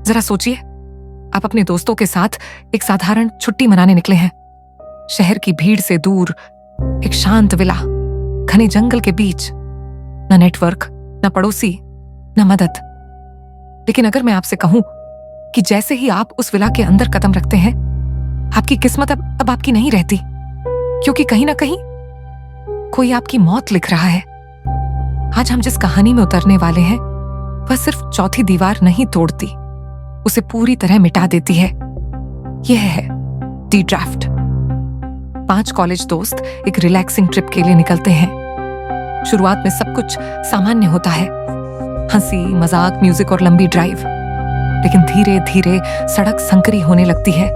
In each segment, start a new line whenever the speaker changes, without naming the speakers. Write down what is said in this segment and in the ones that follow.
जरा सोचिए, आप अपने दोस्तों के साथ एक साधारण छुट्टी मनाने निकले हैं। शहर की भीड़ से दूर एक शांत विला, घने जंगल के बीच, न नेटवर्क, न पड़ोसी, न मदद। लेकिन अगर मैं आपसे कहूं कि जैसे ही आप उस विला के अंदर कदम रखते हैं, आपकी किस्मत अब आपकी नहीं रहती, क्योंकि कहीं ना कहीं कोई आपकी मौत लिख रहा है। आज हम जिस कहानी में उतरने वाले हैं वह सिर्फ चौथी दीवार नहीं तोड़ती, उसे पूरी तरह मिटा देती है। यह है दी ड्राफ्ट। 5 कॉलेज दोस्त एक रिलैक्सिंग ट्रिप के लिए निकलते हैं। शुरुआत में सब कुछ सामान्य होता है, हंसी मजाक, म्यूजिक और लंबी ड्राइव। लेकिन धीरे धीरे सड़क संकरी होने लगती है,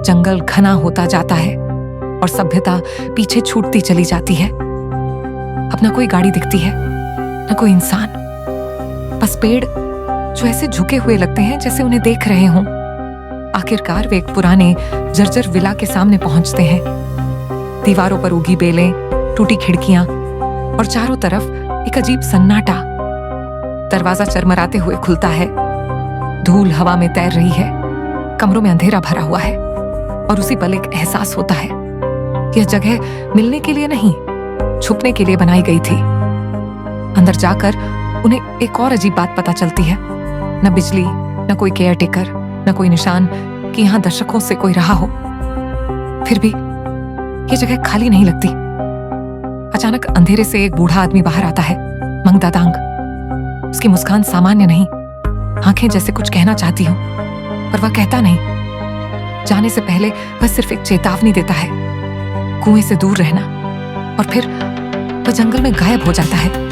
जंगल घना होता जाता है और सभ्यता पीछे छूटती चली जाती है। अब न कोई गाड़ी दिखती है, न कोई इंसान, बस पेड़ जो ऐसे झुके हुए लगते हैं जैसे उन्हें देख रहे हों। आखिरकार वे एक पुराने जर्जर विला के सामने पहुंचते हैं। दीवारों पर उगी बेलें, टूटी खिड़कियां और चारों तरफ एक अजीब सन्नाटा। दरवाजा चरमराते हुए खुलता है, धूल हवा में तैर रही है, कमरों में अंधेरा भरा हुआ है और उसी पल एक एहसास होता है, यह जगह मिलने के लिए नहीं, छुपने के लिए बनाई गई थी। अंदर जाकर उन्हें एक और अजीब बात पता चलती है, न बिजली, न कोई केयर टेकर, न कोई निशान कि यहां दशकों से कोई रहा हो। फिर भी यह जगह खाली नहीं लगती। अचानक अंधेरे से एक बूढ़ा आदमी बाहर आता है, मंगता दांग। उसकी मुस्कान सामान्य नहीं, आंखें जैसे कुछ कहना चाहती हो, पर वह कहता नहीं। जाने से पहले वह सिर्फ एक चेतावनी देता है, कुएं से दूर रहना, और फिर वह जंगल में गायब हो जाता है।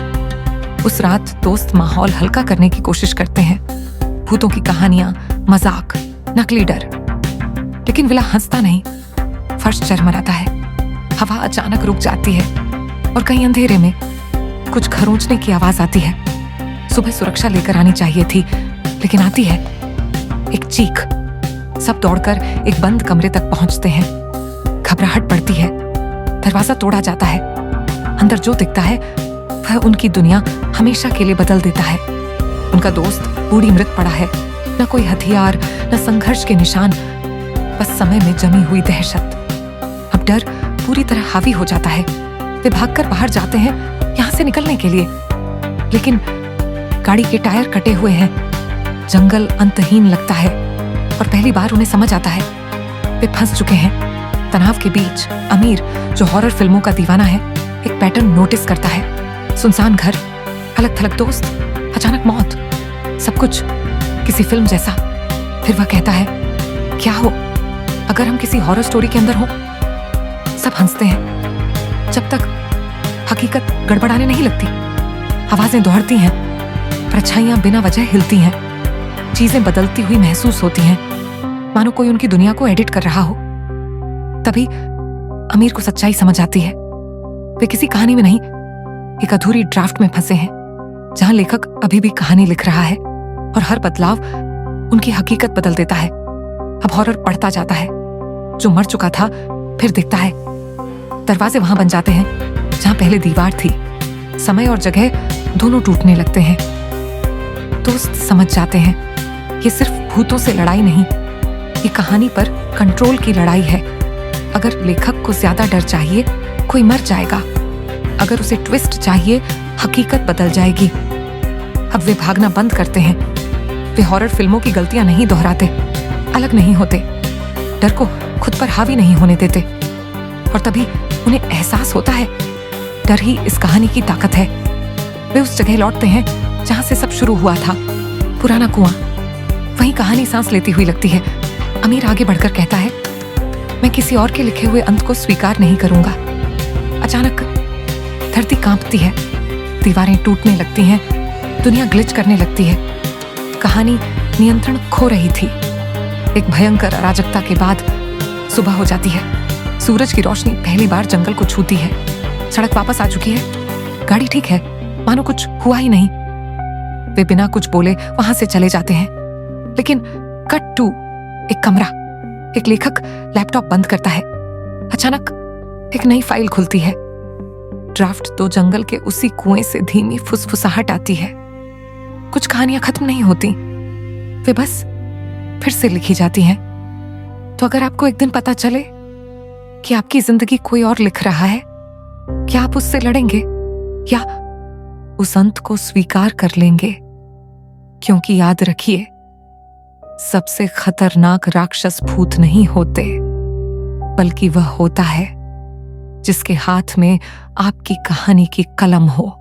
उस रात दोस्त माहौल हल्का करने की कोशिश करते हैं, भूतों की कहानियां, मजाक, नकली डर। लेकिन विला हंसता नहीं, फर्श चरमराता है, हवा अचानक रुक जाती है और कहीं अंधेरे में कुछ खरोंचने की आवाज आती है। सुबह सुरक्षा लेकर आनी चाहिए थी, लेकिन आती है एक चीख। सब दौड़कर एक बंद कमरे तक पहुंचते हैं। घबराहट पड़ती है, दरवाजा तोड़ा जाता है। अंदर जो दिखता है वह उनकी दुनिया हमेशा के लिए बदल देता है। उनका दोस्त बूढ़ी मृत पड़ा है, न कोई हथियार, न संघर्ष के निशान, बस समय में जमी हुई दहशत। अब डर पूरी तरह हावी हो जाता है। वे भागकर बाहर जाते हैं यहां से निकलने के लिए, लेकिन गाड़ी के टायर कटे हुए हैं। जंगल अंतहीन लगता है और पहली बार उन्हें समझ आता है वे फंस चुके हैं। तनाव के बीच अमीर, जो हॉरर फिल्मों का दीवाना है, एक पैटर्न नोटिस करता है। सुनसान घर, अलग थलग दोस्त, अचानक मौत, सब कुछ किसी फिल्म जैसा। फिर वह कहता है, क्या हो अगर हम किसी हॉरर स्टोरी के अंदर हो? सब हंसते हैं, जब तक हकीकत गड़बड़ाने नहीं लगती। आवाजें दोहरती हैं, परछाइयां बिना वजह हिलती हैं, चीजें बदलती हुई महसूस होती हैं, मानो कोई उनकी दुनिया को एडिट कर रहा हो। तभी अमीर को सच्चाई समझ आती है। वे किसी कहानी में नहीं, एक अधूरी ड्राफ्ट में फंसे हैं, जहां लेखक अभी भी कहानी लिख रहा है और हर बदलाव उनकी हकीकत बदल देता है। अब हॉरर बढ़ता जाता है, जो मर चुका था फिर दिखता है। दरवाजे वहां बन जाते हैं जहां पहले दीवार थी। समय और जगह दोनों टूटने लगते हैं। दोस्त समझ जाते हैं ये सिर्फ भूतों से लड़ाई नहीं, ये कहानी पर कंट्रोल की लड़ाई है। अगर लेखक को ज्यादा डर चाहिए, कोई मर जाएगा। अगर उसे ट्विस्ट चाहिए, हकीकत बदल जाएगी। अब वे भागना बंद करते हैं। वे हॉरर फिल्मों की गलतियां नहीं दोहराते, अलग नहीं होते, डर को खुद पर हावी नहीं होने देते। और तभी उन्हें एहसास होता है, डर ही इस कहानी की ताकत है। वे उस जगह लौटते हैं जहां से सब शुरू हुआ था, पुराना कुआं। वहीं कहानी सांस लेती हुई लगती है। अमीर आगे बढ़कर कहता है, मैं किसी और के लिखे हुए अंत को स्वीकार नहीं करूंगा। अचानक धरती कांपती है, दीवारें टूटने लगती हैं, दुनिया ग्लिच करने लगती है। कहानी नियंत्रण खो रही थी। एक भयंकर अराजकता के बाद सुबह हो जाती है। सूरज की रोशनी पहली बार जंगल को छूती है। सड़क वापस आ चुकी है, गाड़ी ठीक है, मानो कुछ हुआ ही नहीं। वे बिना कुछ बोले वहां से चले जाते हैं। लेकिन कट टू एक कमरा। एक लेखक लैपटॉप बंद करता है। अचानक एक नई फाइल खुलती है। ड्राफ्ट तो जंगल के उसी कुएं से धीमी फुसफुसाहट आती है। कुछ कहानियां खत्म नहीं होती, वे बस फिर से लिखी जाती हैं। तो अगर आपको एक दिन पता चले कि आपकी जिंदगी कोई और लिख रहा है, क्या आप उससे लड़ेंगे या उस अंत को स्वीकार कर लेंगे? क्योंकि याद रखिए, सबसे खतरनाक राक्षस भूत नहीं होते, बल्कि वह होता है जिसके हाथ में आपकी कहानी की कलम हो।